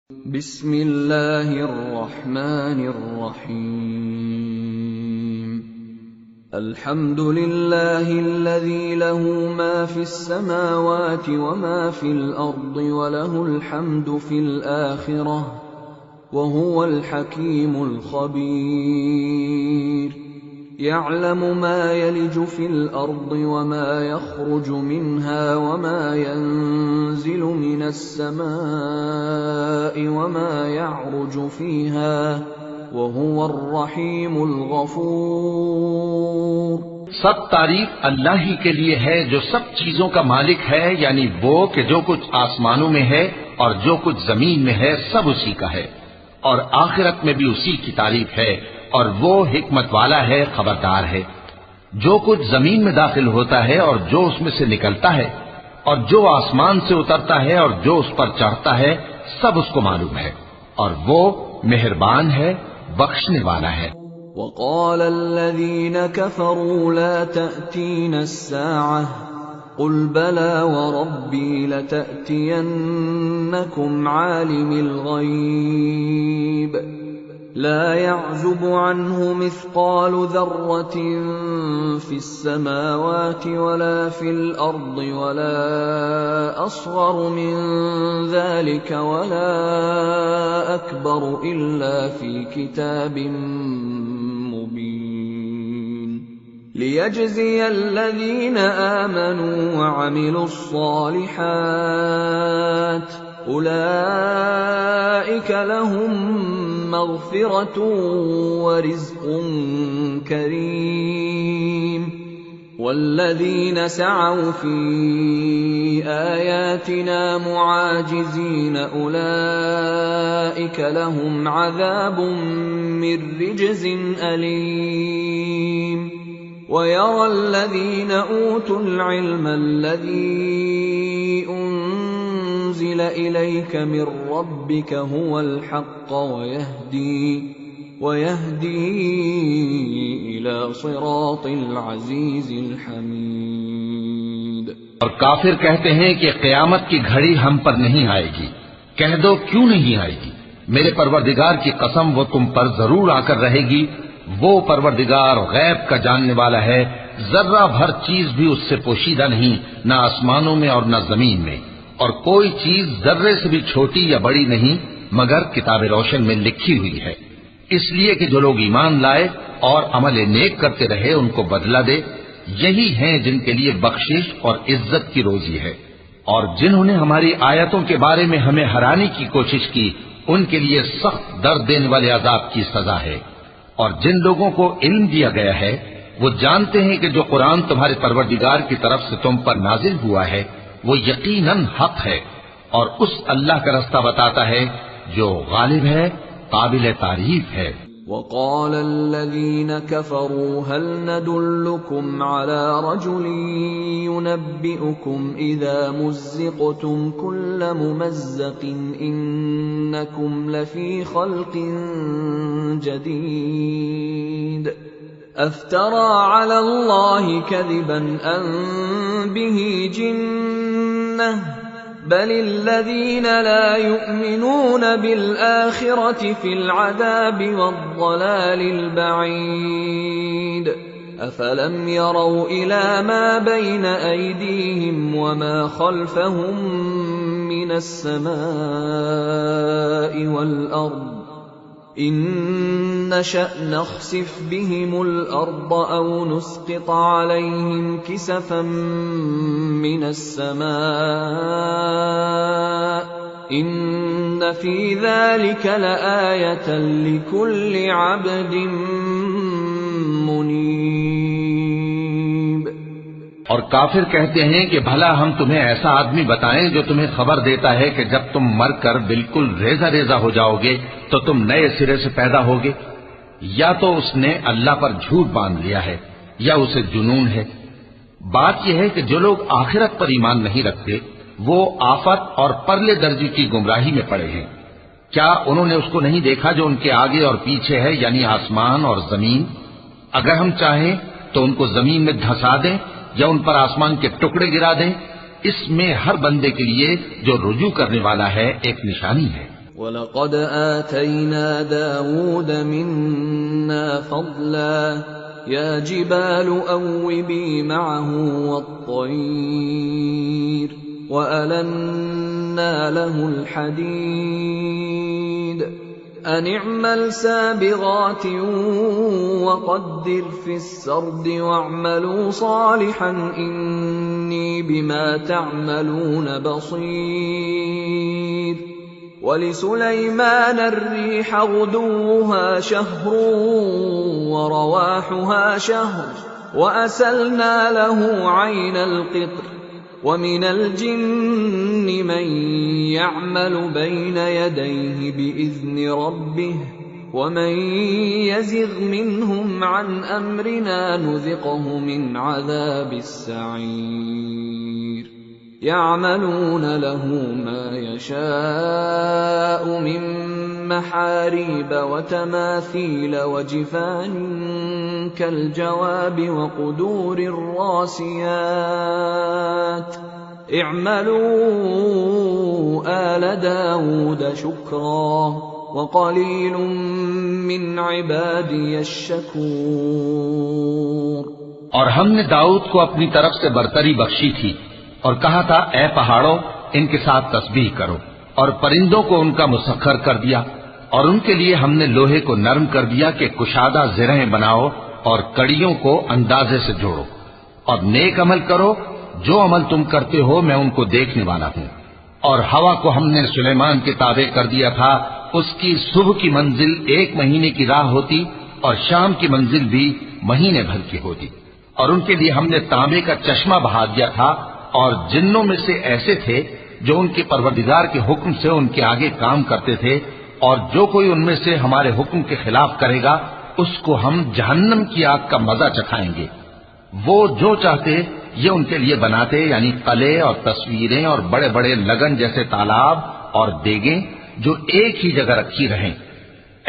बिस्मिल्लाहिर्रहमानिर्रहीम। अल्हम्दुलिल्लाहिल्लज़ी लहू मा फिस्समावाति व मा फिल अर्दि व लहुल हम्दु फिल आखिरह व हुवल हकीमुल खबीर। यअलमु मा यलिजु फिल अर्दि व मा यख्रुजु मिन्हा व मा यंजिलु मिनस समाइ व मा यअरुजु फीहा व हुवर रहीमुल गफूर। सब तारीफ अल्लाह ही के लिए है जो सब चीजों का मालिक है, यानी वो कि जो कुछ आसमानों में है और जो कुछ जमीन में है सब उसी का है, और आखिरत में भी उसी की तारीफ है, और वो हिकमत वाला है, खबरदार है। जो कुछ जमीन में दाखिल होता है और जो उसमें से निकलता है और जो आसमान से उतरता है और जो उस पर चढ़ता है, सब उसको मालूम है, और वो मेहरबान है, बख्शने वाला है। वक़ाल अल्लज़ीन कफ़रू ला तअतीना अस्साअह क़ुल बला व रब्बी लतअतियन्नकुम आलिमिल ग़ैब ला यअज़ुबु अन्हु मिस्क़ालु ज़र्रतिन फ़िस्समावाति वला फ़िल अर्दि वला अस्ग़रु मिन ज़ालिका वला अकबरु इल्ला फ़ी किताबिन मुबीन लियजज़िय अल्लज़ीन आमनू वअमिलुस्सालिहात उलाइक लहुम मग़फ़िरतुन व रिज़्क़ुन करीम वल्लज़ीन सअव फ़ी आयातिना मुआजिज़ीन उलाइक लहुम अज़ाबुन मिन रिज्ज़िन अलीम वयरा अल्लज़ीन ऊतुल इल्म अल्लज़ी उन्ज़िल इलैक मिन रब्बिक हुवल हक़्क़ वयहदी इला सिरातिल अज़ीज़िल हमीद। और काफिर कहते हैं कि क़यामत की घड़ी हम पर नहीं आएगी। कह दो क्यों नहीं आएगी? मेरे परवरदिगार की कसम वो तुम पर जरूर आकर रहेगी। वो परवरदिगार गैब का जानने वाला है, जर्रा भर चीज भी उससे पोशीदा नहीं, न आसमानों में और न जमीन में, और कोई चीज जर्रे से भी छोटी या बड़ी नहीं मगर किताब रोशन में लिखी हुई है। इसलिए कि जो लोग ईमान लाए और अमल नेक करते रहे उनको बदला दे, यही हैं जिनके लिए बख्शिश और इज्जत की रोजी है। और जिन्होंने हमारी आयतों के बारे में हमें हराने की कोशिश की, उनके लिए सख्त दर्द देने वाले अजाब की सजा है। और जिन लोगों को इल्म दिया गया है वो जानते हैं कि जो कुरान तुम्हारे परवरदिगार की तरफ से तुम पर नाजिल हुआ है वो यकीनन हक है, और उस अल्लाह का रास्ता बताता है जो गालिब है, काबिल तारीफ है। वक़ाल अल्लज़ीन कफ़रू हल नदुल्लुकुम अला रजुलिन युनब्बिउकुम इज़ा मुज़्ज़िक़्तुम कुल्ल मुमज़्ज़क़िन इन्नकुम लफ़ी ख़ल्क़िन जदीद अफ़्तरा अला अल्लाहि कज़िबन अम बिही जिन्नह बलिल्लज़ीन ला युमिनून बिलआखिरति फिल अज़ाबि वद्दलालिल बईद अफलम यरौ इला मा बैन अयदीहिम वमा खल्फहुम मिनस समाइ वल अर्द इन नशअ नख़सिफ बिहिमुल अर्द औ नुस्क़ित अलैहिम किसफन मिनस समाइ इन्न फी ज़ालिका लआयतन लिकुल्लि अब्दिन मुनीब। और काफिर कहते हैं कि भला हम तुम्हें ऐसा आदमी बताएं जो तुम्हें खबर देता है कि जब तुम मरकर बिल्कुल रेजा रेजा हो जाओगे तो तुम नए सिरे से पैदा होगे। या तो उसने अल्लाह पर झूठ बांध लिया है या उसे जुनून है। बात यह है कि जो लोग आखिरत पर ईमान नहीं रखते वो आफत और परले दर्जे की गुमराही में पड़े हैं। क्या उन्होंने उसको नहीं देखा जो उनके आगे और पीछे है, यानी आसमान और जमीन? अगर हम चाहें तो उनको जमीन में धंसा दें या उन पर आसमान के टुकड़े गिरा दें। इसमें हर बंदे के लिए जो रुजू करने वाला है एक निशानी है। وَلَقَدْ آتَيْنَا دَاوُودَ مِنَّا فَضْلًا يَا جِبَالُ أَوِّبِي مَعَهُ وَالطَّيْرَ وَأَلَنَّا لَهُ الْحَدِيدَ أَنِ اعْمَلْ سَابِغَاتٍ وَقَدِّرْ فِي السَّرْدِ وَاعْمَلُوا صَالِحًا إِنِّي بِمَا تَعْمَلُونَ بَصِيرٌ وَلِسُلَيْمَانَ الرِّيحَ غُدُوُّهَا شَهْرٌ وَرَوَاحُهَا شَهْرٌ وَأَسَلْنَا لَهُ عَيْنَ الْقِطْرِ وَمِنَ الْجِنِّ مَن يَعْمَلُ بَيْنَ يَدَيْهِ بِإِذْنِ رَبِّهِ وَمَن يَزِغْ مِنْهُمْ عَنْ أَمْرِنَا نُذِقْهُ مِنْ عَذَابِ السَّعِيرِ يَعْمَلُونَ لَهُ مَا يَشَاءُ مِن مَّحَارِيبَ وَتَمَاثِيلَ وَجِفَانٍ كَالْجَوَابِ وَقُدُورٍ رَّاسِيَاتٍ اعْمَلُوا آلَ دَاوُودَ شُكْرًا وَقَلِيلٌ مِّنْ عِبَادِيَ الشَّكُورُ और हमने दाऊद को अपनी तरफ से बरतरी बख्शी थी और कहा था, ए पहाड़ों, इनके साथ तस्बीह करो, और परिंदों को उनका मुसख्खर कर दिया, और उनके लिए हमने लोहे को नरम कर दिया कि कुशादा ज़िरहें बनाओ और कड़ियों को अंदाजे से जोड़ो, और नेक अमल करो, जो अमल तुम करते हो मैं उनको देखने वाला हूं। और हवा को हमने सुलेमान के ताबे कर दिया था, उसकी सुबह की मंजिल 1 महीने की राह होती और शाम की मंजिल भी महीने भर की होती। और उनके लिए हमने तांबे का चश्मा बहा दिया था, और जिन्नों में से ऐसे थे जो उनके परवरदिगार के हुक्म से उनके आगे काम करते थे, और जो कोई उनमें से हमारे हुक्म के खिलाफ करेगा उसको हम जहन्नम की आग का मजा चखाएंगे। वो जो चाहते ये उनके लिए बनाते, यानी कले और तस्वीरें और बड़े बड़े लगन जैसे तालाब और देगें जो एक ही जगह रखी रहें।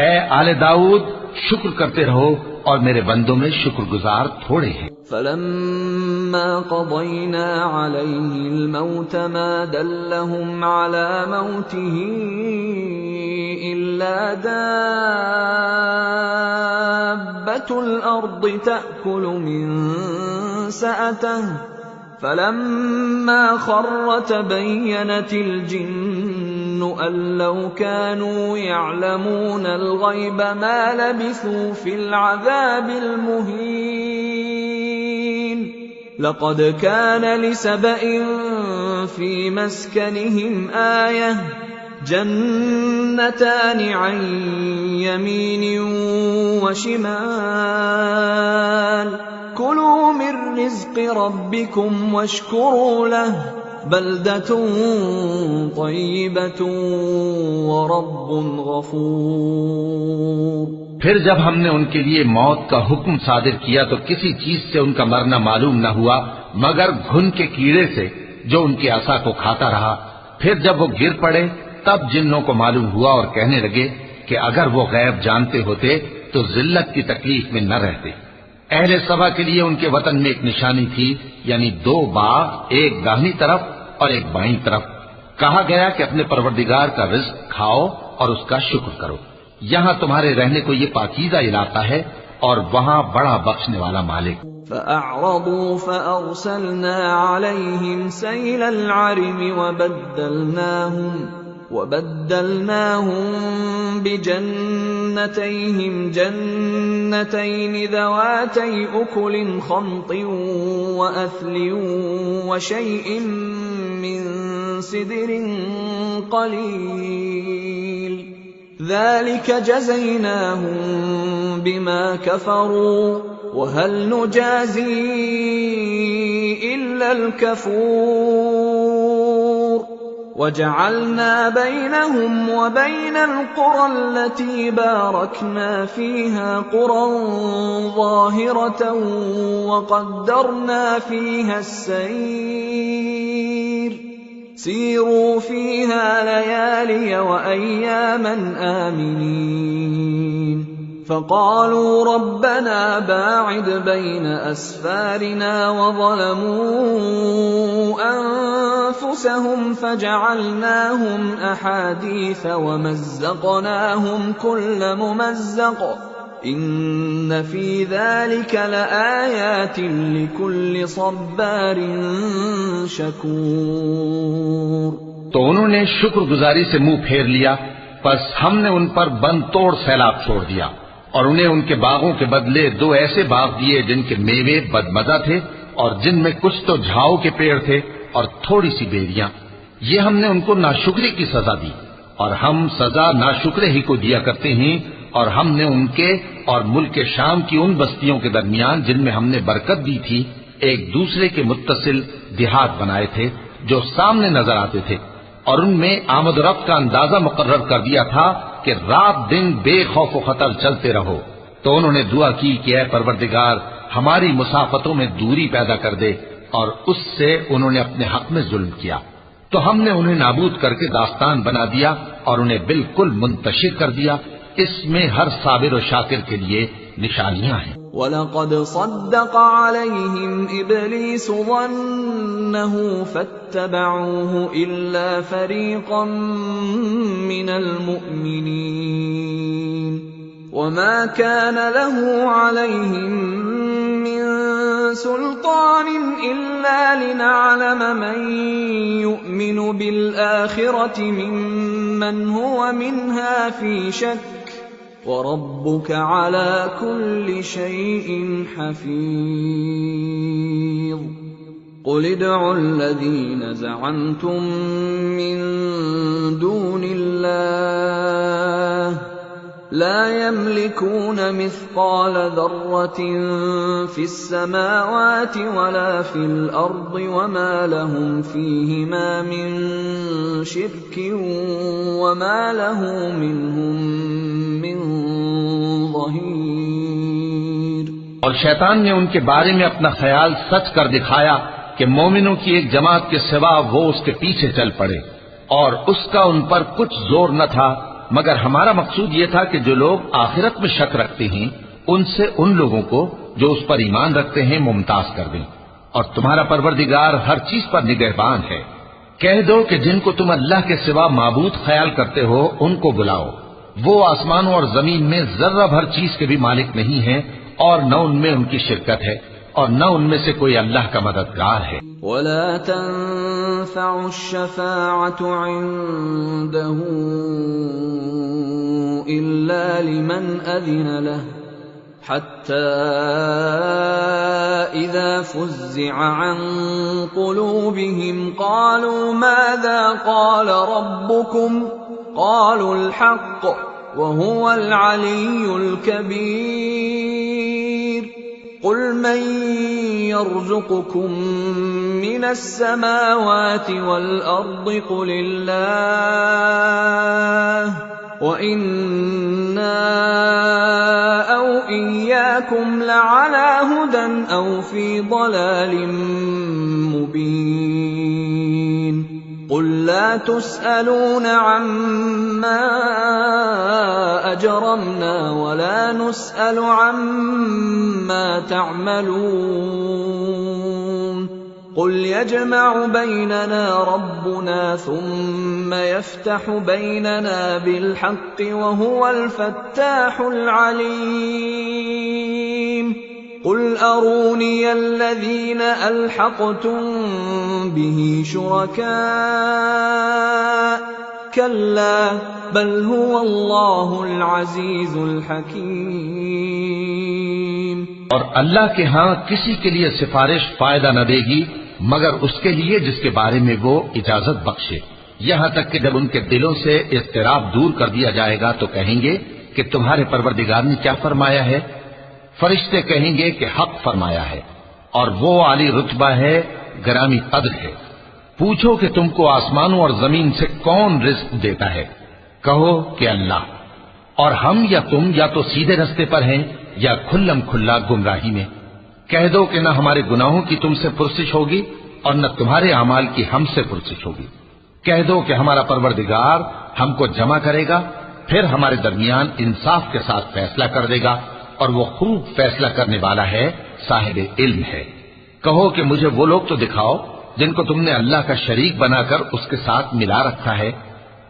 ए आले दाऊद, शुक्र करते रहो और मेरे बंदों में शुक्रगुजार थोड़े हैं। فَلَمَّا قَضَيْنَا عَلَيْهِ الْمَوْتَ مَا دَلَّهُمْ عَلَى مَوْتِهِ إِلَّا دَابَّةُ الْأَرْضِ تَأْكُلُ مِن سَأَتَهُ فَلَمَّا خَرَّ تَبَيَّنَتِ الْجِنُّ أَن لَّوْ كَانُوا يَعْلَمُونَ الْغَيْبَ مَا لَبِثُوا فِي الْعَذَابِ الْمُهِينِ لَقَدْ كَانَ لِسَبَإٍ فِي مَسْكَنِهِمْ آيَةٌ جَنَّتَانِ عَن يَمِينٍ وَشِمَالٍ كُلُوا مِن رِّزْقِ رَبِّكُمْ وَاشْكُرُوا لَهُ بَلْدَةٌ طَيِّبَةٌ وَرَبٌّ غَفُورٌ। फिर जब हमने उनके लिए मौत का हुक्म सादिर किया तो किसी चीज से उनका मरना मालूम न हुआ मगर घुन के कीड़े से जो उनके आसा को खाता रहा। फिर जब वो गिर पड़े तब जिन्नों को मालूम हुआ और कहने लगे कि अगर वो गैब जानते होते तो जिल्लत की तकलीफ में न रहते। अहले सभा के लिए उनके वतन में एक निशानी थी, यानी 2 बाग, एक दाहिनी तरफ और एक बाईं तरफ। कहा गया कि अपने परवरदिगार का रिज्क खाओ और उसका शुक्र करो। यहाँ तुम्हारे रहने को ये पाकीज़ा इलाका है और वहाँ बड़ा बख्शने वाला मालिक। فَأَعْرَضُوا فَأَرْسَلْنَا عَلَيْهِمْ سَيْلَ الْعَرِمِ وَبَدَّلْنَاهُمْ بِجَنَّتَيْهِمْ جَنَّتَيْنِ ذَوَاتَيْ أُكُلٍ خَمْطٍ وَأَثْلٍ وَشَيْءٍ مِّن سِدْرٍ قَلِيلٍ ذَلِكَ جَزَيْنَاهُم بِمَا كَفَرُوا وَهَلْ نُجَازِي إِلَّا الْكَفُورَ وَجَعَلْنَا بَيْنَهُمْ وَبَيْنَ الْقُرَى الَّتِي بَارَكْنَا فِيهَا قُرًى ظَاهِرَةً وَقَدَّرْنَا فِيهَا السَّيْرَ سِيرُوا فِيهَا لَيَالِيَ وَأَيَّامًا آمِنِينَ فقالوا ربنا باعد بين أسفارنا وظلموا أنفسهم فجعلناهم أحاديث ومزقناهم كل ممزق إن في ذلك لآيات لكل صبار شكور। तो उन्होंने शुक्रगुजारी से मुंह फेर लिया, बस हमने उन पर बंद तोड़ सैलाब छोड़ दिया और उन्हें उनके बागों के बदले 2 ऐसे बाग दिए जिनके मेवे बदमजा थे और जिनमें कुछ तो झाओ के पेड़ थे और थोड़ी सी बेरियां। ये हमने उनको नाशुक्री की सजा दी और हम सजा नाशुक्रे ही को दिया करते हैं। और हमने उनके और मुल्क शाम की उन बस्तियों के दरमियान जिनमें हमने बरकत दी थी एक दूसरे के मुत्तसिल देहात बनाए थे जो सामने नजर आते थे और उनमें आमद रफ्त का अंदाजा मुकर्रर कर दिया था कि रात दिन बेखौफ खतर चलते रहो। तो उन्होंने दुआ की कि ऐ परवरदिगार हमारी मुसाफतों में दूरी पैदा कर दे और उससे उन्होंने अपने हक में जुल्म किया। तो हमने उन्हें नाबूद करके दास्तान बना दिया और उन्हें बिल्कुल मुंतशिर कर दिया। इसमें हर साबिर और शाकिर के लिए निशानियां हैं। वलक़द सद्दक़ अलैहिम इब्लीस ज़न्नहु फत्तबऊहु इल्ला फ़रीक़म मिनल मुअमिनीन वमा कान लहु अलैहिम मिन सुल्तान इल्ला लिनअलम मन युमिनु बिल आखिरति मिम्मन हुवा मिन्हा फ़ी शक्क वरब्बुक अला कुल्लि शैइन हफ़ीज़। क़ुल इदዑ अल्लज़ीन ज़अमतुम मिन दूनिल्लाह ला यमलिकून मिस्क़ाल ज़र्रतिन फ़िस्समावाति वला फ़िल अर्ज़ि वमा लहुम फ़ीहिमा मिन शिर्किन वमा लहु मिनहुम मिन ज़हीर। और शैतान ने उनके बारे में अपना ख्याल सच कर दिखाया कि मोमिनों की एक जमात के सिवा वो उसके पीछे चल पड़े और उसका उन पर कुछ जोर न था, मगर हमारा मकसूद ये था कि जो लोग आखिरत में शक रखते हैं उनसे उन लोगों को जो उस पर ईमान रखते हैं मुमताज कर दें। और तुम्हारा परवरदिगार हर चीज पर निगहबान है। कह दो कि जिनको तुम अल्लाह के सिवा माबूद ख्याल करते हो उनको बुलाओ। वो आसमानों और जमीन में जर्रा भर चीज के भी मालिक नहीं है और न उनमें उनकी शिरकत है और न उनमें से कोई अल्लाह का मददगार है। वला तंफ़अु अश्शफ़ाअतु इंदहु इल्ला लिमन अज़िन लहु हत्ता इज़ा फ़ुज़्ज़िअ अन क़ुलूबिहिम क़ालू माज़ा क़ाल रब्बुकुम क़ालुल हक़्क़ वहुवल अलिय्युल कबीर। क़ुल मन यर्ज़ुक़ुकुम मिनस समावाति वल अर्ज़ि क़ुलिल्लाह व इन्ना औ इय्याकुम लअला हुदन औ फ़ी ضलालिम मुबीन। क़ुल ला तुस्अलून अम्मा अजरमना वला नुस्अलु अम्मा तअमलून। क़ुल यजमअु बैनना रब्बुना थुम्मा यफ्तहु बैनना बिलहक़्क़ि वहुवल फ़त्ताहुल अलीम। क़ुल अरूनी अल्लज़ीन अल्हक़्तुम बिही शुरकाअ कल्ला बल हुवल्लाहुल अज़ीज़ुल हकीम। और अल्लाह के हां किसी के लिए सिफारिश फायदा न देगी मगर उसके लिए जिसके बारे में वो इजाजत बख्शे। यहां तक कि जब उनके दिलों से इज़्तिराब दूर कर दिया जाएगा तो कहेंगे कि तुम्हारे परवरदिगार ने क्या फरमाया है। फरिश्ते कहेंगे कि हक फरमाया है और वो आली रुतबा है, गरामी कद्र है। पूछो कि तुमको आसमानों और जमीन से कौन रिज़्क़ देता है। कहो कि अल्लाह, और हम या तुम या तो सीधे रास्ते पर हैं या खुल्लम खुल्ला गुमराही में। कह दो कि न हमारे गुनाहों की तुमसे पुरसिश होगी और न तुम्हारे अमाल की हमसे पुरसिश होगी। कह दो कि हमारा परवरदिगार हमको जमा करेगा फिर हमारे दरमियान इंसाफ के साथ फैसला कर देगा और वो खूब फैसला करने वाला है, साहिब इल्म है। कहो कि मुझे वो लोग तो दिखाओ जिनको तुमने अल्लाह का शरीक बनाकर उसके साथ मिला रखा है।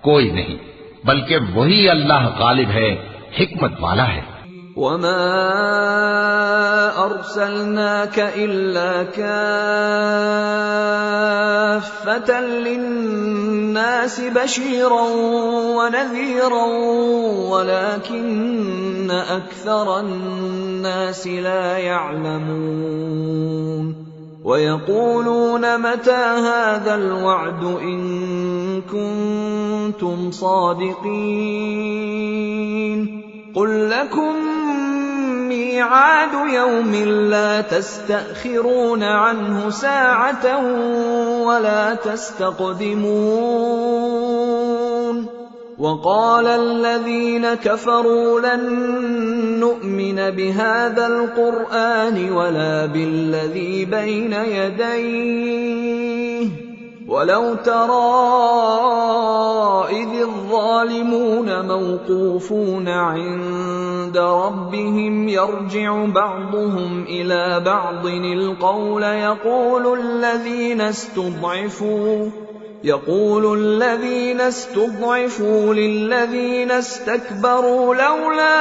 कोई नहीं, बल्कि वही अल्लाह गालिब है, हिकमत वाला है। वमा अर्सलनाका इल्ला काफ़्फतन लिन्नासि बशीरन व नज़ीरन वलाकिन्न अक्सरन नासि ला यअलमून वयक़ूलून मता हाज़ल वअद इन कुन्तुम सादिक़ीन क़ुल लकुम मीआद यौमिन ला तस्तअखिरून अन्हु साअतन वला तस्तक़दिमून वक़ाल الذين كفروا لن نؤمن بهذا القرآن ولا بالذي بين يديه ولو ترى إذ الظالمون موقوفون عند ربهم يرجع بعضهم إلى بعض القول يقول الذين استضعفوا للذين استكبروا لولا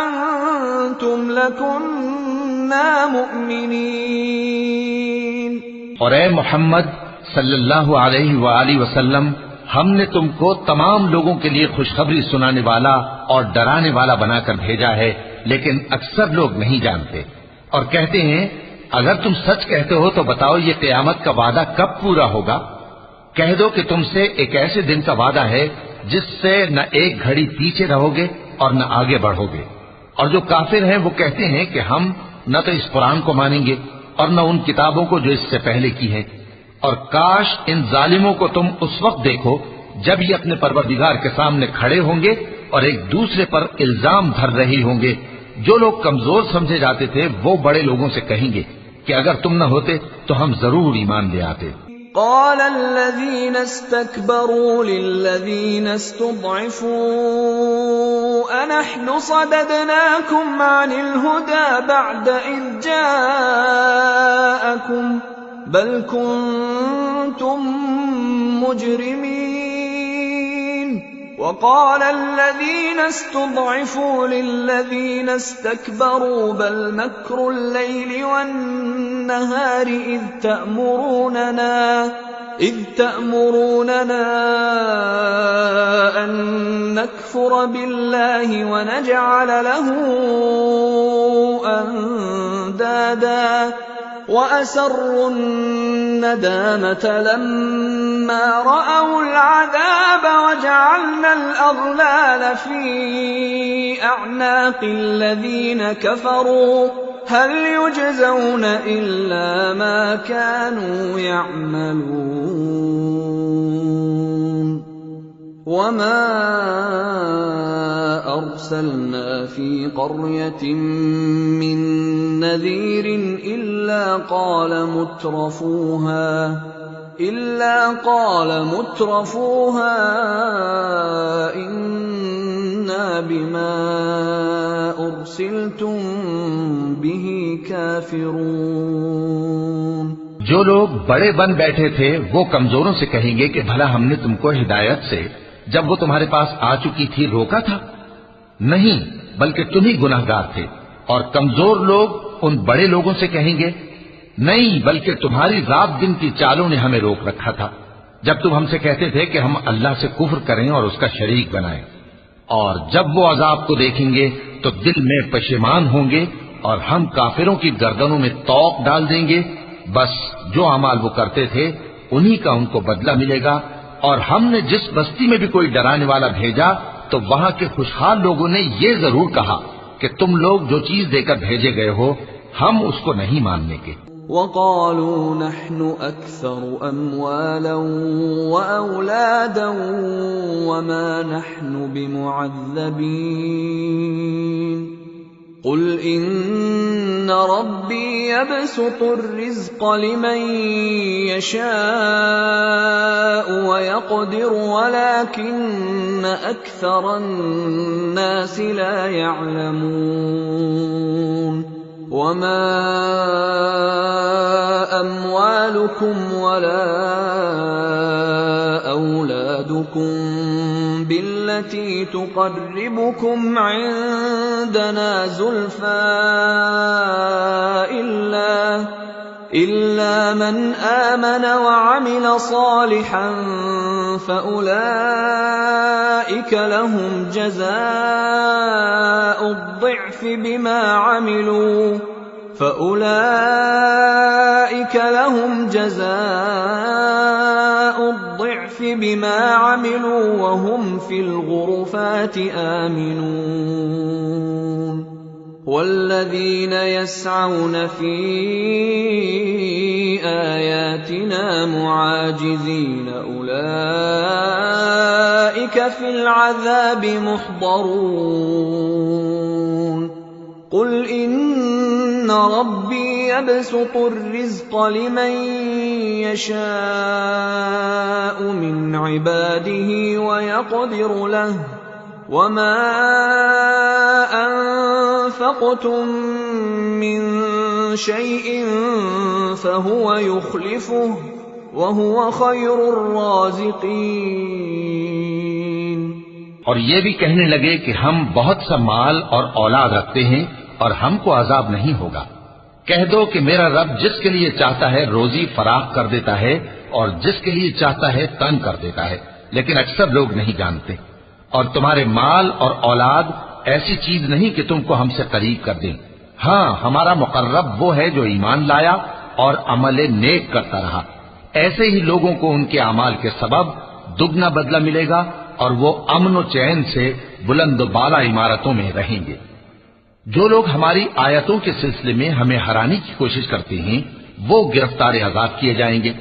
أنتم لكنا مؤمنين। और ए मोहम्मद सल्लल्लाहु अलैहि वालैहि वसल्लम, हमने तुमको तमाम लोगों के लिए खुशखबरी सुनाने वाला और डराने वाला बनाकर भेजा है, लेकिन अक्सर लोग नहीं जानते और कहते हैं अगर तुम सच कहते हो तो बताओ ये क़यामत का वादा कब पूरा होगा। कह दो कि तुमसे एक ऐसे दिन का वादा है जिससे न एक घड़ी पीछे रहोगे और न आगे बढ़ोगे। और जो काफिर हैं वो कहते हैं कि हम न तो इस कुरान को मानेंगे और न उन किताबों को जो इससे पहले की हैं। और काश इन जालिमों को तुम उस वक्त देखो जब ये अपने परवरदिगार के सामने खड़े होंगे और एक दूसरे पर इल्जाम धर रहे होंगे। जो लोग कमजोर समझे जाते थे वो बड़े लोगों से कहेंगे कि अगर तुम न होते तो हम जरूर ईमान ले आते। قال الذين استكبروا للذين استضعفوا أنحن صددناكم عن الهدى بعد إذ جاءكم بل كنتم مجرمين وقال الذين استضعفوا للذين استكبروا بل مكر الليل والنهار إذ تأمروننا أن نكفر بالله ونجعل له أندادا وأسروا الندامة لما رأوا العذاب وجعلنا الأغلال في أعناق الذين كفروا هل يجزون إلا ما كانوا يعملون وما أرسلنا في قرية من نذير إلا قال مترفوها إنا بما أرسلتم به كافرون। जो लोग बड़े बन बैठे थे वो कमजोरों से कहेंगे कि भला हमने तुमको हिदायत से जब वो तुम्हारे पास आ चुकी थी रोका था? नहीं, बल्कि तुम ही गुनाहगार थे। और कमजोर लोग उन बड़े लोगों से कहेंगे नहीं, बल्कि तुम्हारी रात दिन की चालों ने हमें रोक रखा था जब तुम हमसे कहते थे कि हम अल्लाह से कुफ्र करें और उसका शरीक बनाएं। और जब वो अजाब को देखेंगे तो दिल में पशेमान होंगे और हम काफिरों की गर्दनों में तौक डाल देंगे। बस जो अमाल वो करते थे उन्हीं का उनको बदला मिलेगा। और हमने जिस बस्ती में भी कोई डराने वाला भेजा तो वहां के खुशहाल लोगों ने ये जरूर कहा कि तुम लोग जो चीज देकर भेजे गए हो हम उसको नहीं मानने के। وقالوا نحن أكثر أموالا وأولادا وما نحن بمعذبين قل إن ربي يبسط الرزق لمن يشاء ويقدر ولكن أكثر الناس لا يعلمون وما أموالكم ولا أولادكم بالتي تقربكم عندنا زلفى إلا من آمن وعمل صالحا فأولئك لهم جزاء الضعف بما عملوا وهم في الغرفات آمنون والذين يسعون في آياتنا معاجزين أولئك في العذاب محضرون قل إن ربي يبسط الرزق لمن يشاء من عباده ويقدر له وما أنفقتم من شيء فهو يخلفه وهو خير الرازقين और ये भी कहने लगे कि हम बहुत सा माल और औलाद रखते हैं और हमको अजाब नहीं होगा। कह दो कि मेरा रब जिसके लिए चाहता है रोजी फराख कर देता है और जिसके लिए चाहता है तंग कर देता है, लेकिन अक्सर लोग नहीं जानते। और तुम्हारे माल और औलाद ऐसी चीज नहीं कि तुमको हमसे करीब कर दें। हाँ, हमारा मुकर्रब वो है जो ईमान लाया और अमले नेक करता रहा। ऐसे ही लोगों को उनके अमाल के सबब दुगना बदला मिलेगा और वो अमन व चैन से बुलंद बाला इमारतों में रहेंगे। जो लोग हमारी आयतों के सिलसिले में हमें हराने की कोशिश करते हैं वो गिरफ्तार आजाद किए जाएंगे।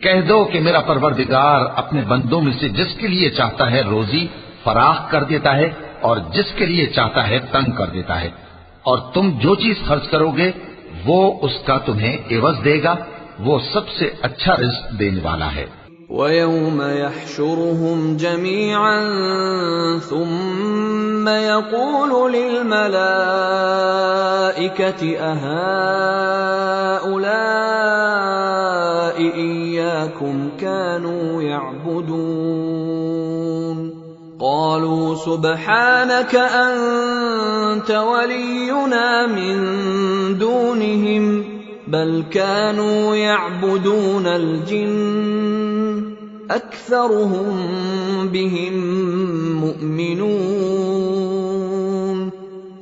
कह दो कि मेरा परवरदिगार अपने बंदों में से जिसके लिए चाहता है रोजी फराख कर देता है और जिसके लिए चाहता है तंग कर देता है, और तुम जो चीज खर्च करोगे वो उसका तुम्हें एवज देगा। वो सबसे अच्छा रिज़्क़ देने वाला है। وَيَوْمَ يَحْشُرُهُمْ جَمِيعًا ثُمَّ يَقُولُ لِلْمَلَائِكَةِ أَهَٰؤُلَاءِ إِيَّاكُمْ كَانُوا يَعْبُدُونَ قَالُوا سُبْحَانَكَ أَنْتَ وَلِيُّنَا مِنْ دُونِهِمْ بَلْ كَانُوا يَعْبُدُونَ الْجِنَّ أَكْثَرُهُمْ بِهِمْ مُؤْمِنُونَ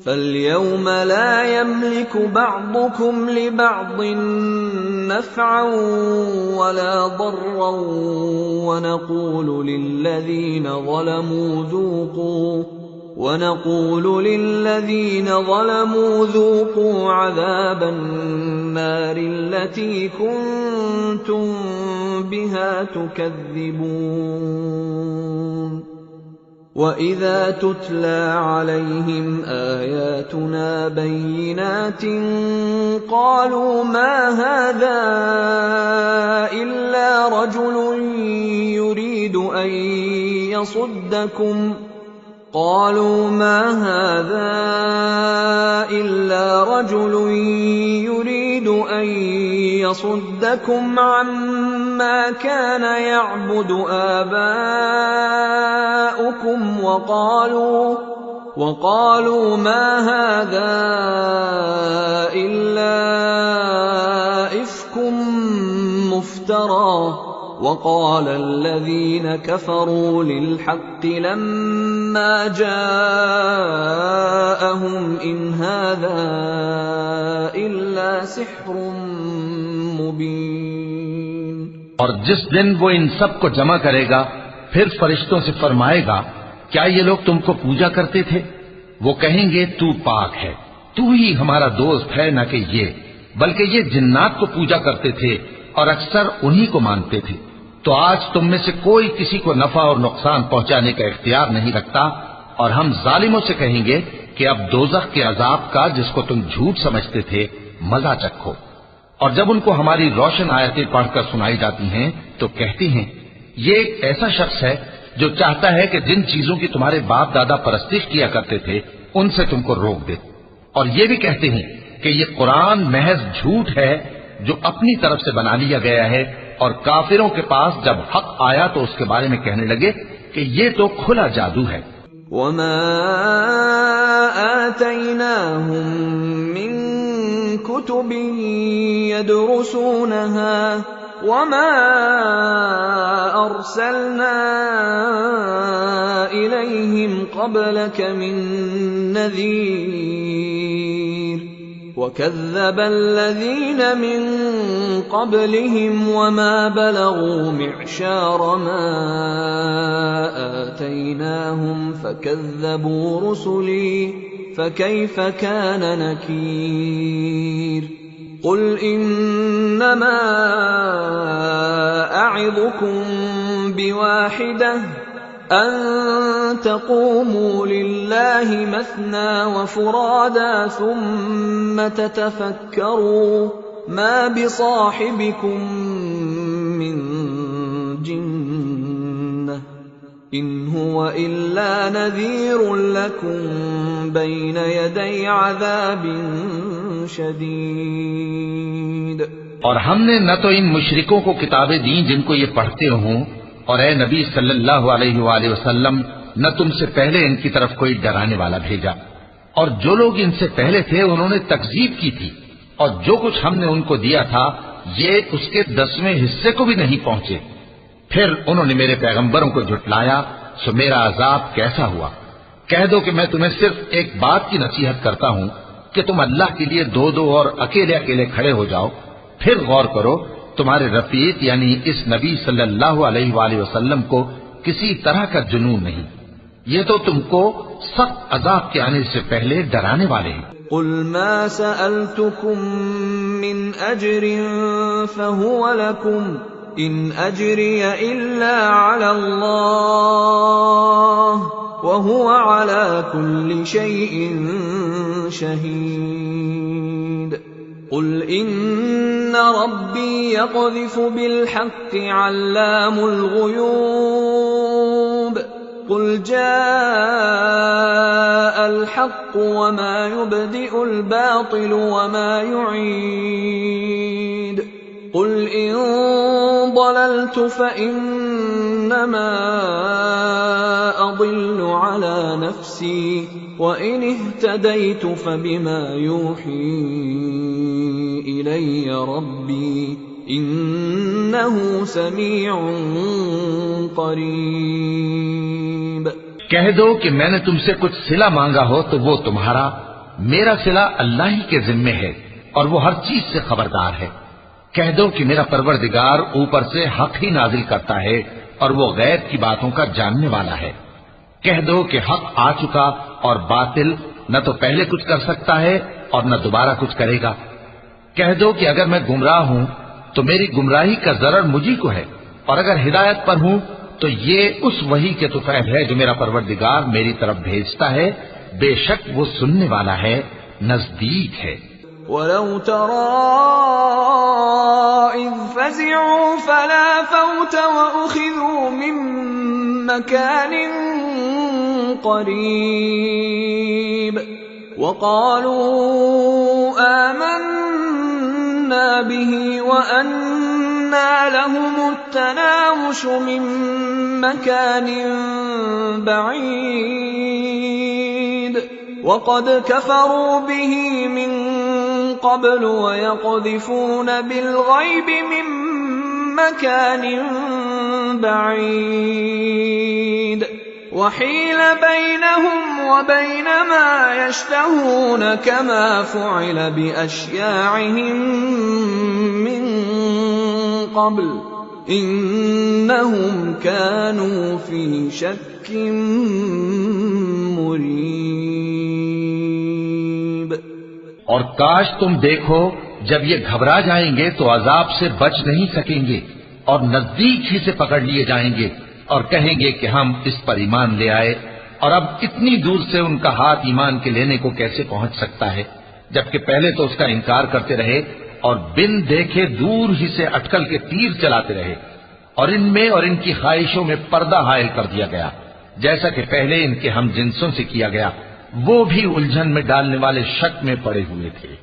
فَالْيَوْمَ لَا يَمْلِكُ بَعْضُكُمْ لِبَعْضٍ نَفْعًا وَلَا ضَرًّا ونقول للذين ظلموا ذوقوا عذاب النار التي كنتم بها تكذبون وإذا تتلى عليهم آياتنا بينات قالوا ما هذا إلا رجل يريد أن يصدكم عما كان يعبد آباؤكم وقالوا ما هذا إلا إفك مفترى وقال الذين كفروا للحق لما جاءهم إن هذا إلا سحر मुबीन। और जिस दिन वो इन सब को जमा करेगा फिर फरिश्तों से फरमाएगा क्या ये लोग तुमको पूजा करते थे? वो कहेंगे तू पाक है, तू ही हमारा दोस्त है, न कि ये, बल्कि ये जिन्नात को पूजा करते थे और अक्सर उन्हीं को मानते थे। तो आज तुम में से कोई किसी को नफा और नुकसान पहुंचाने का इख्तियार नहीं रखता और हम जालिमों से कहेंगे कि अब दोज़ख के अजाब का, जिसको तुम झूठ समझते थे, मजा चखो। और जब उनको हमारी रोशन आयतें पढ़कर सुनाई जाती हैं तो कहती हैं, ये एक ऐसा शख्स है जो चाहता है कि जिन चीजों की तुम्हारे बाप दादा परस्तिश किया करते थे उनसे तुमको रोक दे। और ये भी कहते हैं कि ये कुरान महज झूठ है जो अपनी तरफ से बना लिया गया है। और काफिरों के पास जब हक आया तो उसके बारे में कहने लगे कि ये तो खुला जादू है। वमा आतैनाहुम मिन कुतुबिन यदरुसूनहा वमा अर्सलना इलैहिम क़ब्लक मिन नज़ीर वकज़्ज़ब अल्लज़ीन मिन क़ब्लिहिम वमा बलगू मिअशार मा आतैनाहुम फकज़्ज़बू रुसुली फकैफ़ कान नकीर। क़ुल इन्नमा अअिज़ुकुम बिवाहिदह अन तक़ूमू लिल्लाहि मस्ना व फ़ुरादा सुम्म ततफ़क्करू मा बिसाहिबिकुम मिन जिन्नह इन हुवा इल्ला नज़ीरुन लकुम बैन यदै अज़ाबिन शदीद। और हमने न तो इन मुशरिकों को किताबें दी जिनको ये पढ़ते हों, और ए नबी सल्लल्लाहु अलैहि वसल्लम न तुमसे पहले इनकी तरफ कोई डराने वाला भेजा। और जो लोग इनसे पहले थे उन्होंने तकजीब की थी, और जो कुछ हमने उनको दिया था ये उसके 10वें हिस्से को भी नहीं पहुंचे। फिर उन्होंने मेरे पैगंबरों को झुटलाया, सो मेरा अजाब कैसा हुआ। कह दो कि मैं तुम्हें सिर्फ एक बात की नसीहत करता हूं कि तुम अल्लाह के लिए दो दो और अकेले अकेले खड़े हो जाओ। फिर गौर करो, तुम्हारे रफीक यानी इस नबी सल्लल्लाहु अलैहि वसल्लम को किसी तरह का जुनून नहीं। ये तो तुमको सख्त अजाब के आने से पहले डराने वाले हैं। क़ुल मा सअल्तुकुम मिन अज्रिन फहुवा लकुम इन अज्रिय इल्ला अला अल्लाह व हुवा अला कुल्लि शैइन शहीद। क़ुल इन्न रब्बी यक़ज़िफ़ु बिल्हक़्क़ि अल्लामुल ग़ुयूब। क़ुल जाअल हक़्क़ु वमा युब्दिउल बातिलु वमा युईद। क़ुल इन ضللtu فإنما أضل على نفسي وإن اهتديت فبما يوحي إلي ربي إنه سميع قريب। कह दो कि मैंने तुमसे कुछ सिला मांगा हो तो वो तुम्हारा, मेरा सिला अल्लाह ही के जिम्मे है और वो हर चीज से खबरदार है। कह दो कि मेरा परवरदिगार ऊपर से हक ही नाजिल करता है और वो गैब की बातों का जानने वाला है। कह दो कि हक आ चुका और बातिल न तो पहले कुछ कर सकता है और न दोबारा कुछ करेगा। कह दो कि अगर मैं गुमराह हूं तो मेरी गुमराही का जरर मुझी को है, और अगर हिदायत पर हूं तो ये उस वही के तुफैल है जो मेरा परवरदिगार मेरी तरफ भेजता है। बेशक वो सुनने वाला है, नजदीक है। वलौ तरा इज़ फ़ज़िअू फ़ला फ़ौत वउख़िज़ू मिन मकानिन क़रीब वक़ालू आमन्ना बिही वअन्ना लहुमुत्तनावुशु मिन मकानिन बईद वक़द कफ़रू बिही मिन क़ब्ल वयक़ذفून बिलग़ैब मिन मकान बईद वहील बैनहुम वबैन मा यश्तहून कमा फ़ुइल बिअश्याइहिम मिन क़ब्ल इन्नहुम कानू फ़ी शक्किन मुरीब। और काश तुम देखो, जब ये घबरा जाएंगे तो अजाब से बच नहीं सकेंगे और नजदीक ही से पकड़ लिए जाएंगे और कहेंगे कि हम इस पर ईमान ले आए, और अब इतनी दूर से उनका हाथ ईमान के लेने को कैसे पहुंच सकता है, जबकि पहले तो उसका इनकार करते रहे और बिन देखे दूर ही से अटकल के तीर चलाते रहे, और इनमें और इनकी ख्वाहिशों में पर्दा हायल कर दिया गया, जैसा कि पहले इनके हम जिनसों से किया गया। वो भी उलझन में डालने वाले शक में पड़े हुए थे।